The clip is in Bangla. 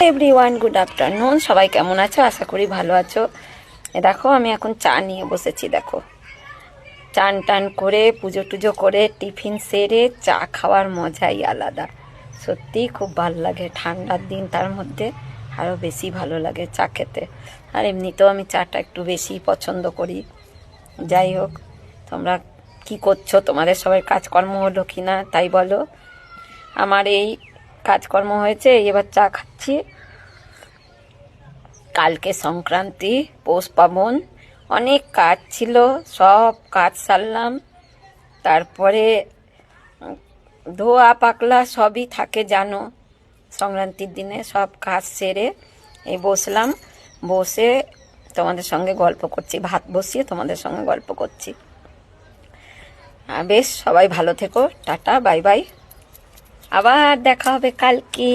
Everyone, good afternoon. সবাই কেমন আছো? আশা করি ভালো আছো। দেখো আমি এখন চা নিয়ে বসেছি। দেখো, চান টান করে পুজো টুজো করে টিফিন সেরে চা খাওয়ার মজাই আলাদা। সত্যি খুব ভালো লাগে, ঠান্ডার দিন তার মধ্যে আরও বেশি ভালো লাগে চা খেতে। আর এমনিতেও আমি চাটা একটু বেশি পছন্দ করি। যাই হোক, তোমরা কি করছো? তোমাদের সবাই কাজকর্ম হলো কি না তাই বলো। আমার এই কাজকর্ম হয়েছে, এবার চা খাচ্ছি। কালকে সংক্রান্তি, পৌষ পার্বণ, অনেক কাজ ছিল, সব কাজ সারলাম। তারপরে ধোয়া পাকলা সবই থাকে জানো, সংক্রান্তির দিনে সব কাজ সেরে এই বসলাম। বসে তোমাদের সঙ্গে গল্প করছি, ভাত বসিয়ে তোমাদের সঙ্গে গল্প করছি। বেশ, সবাই ভালো থেকো, টাটা, বাই বাই, আবার দেখা হবে কালকে।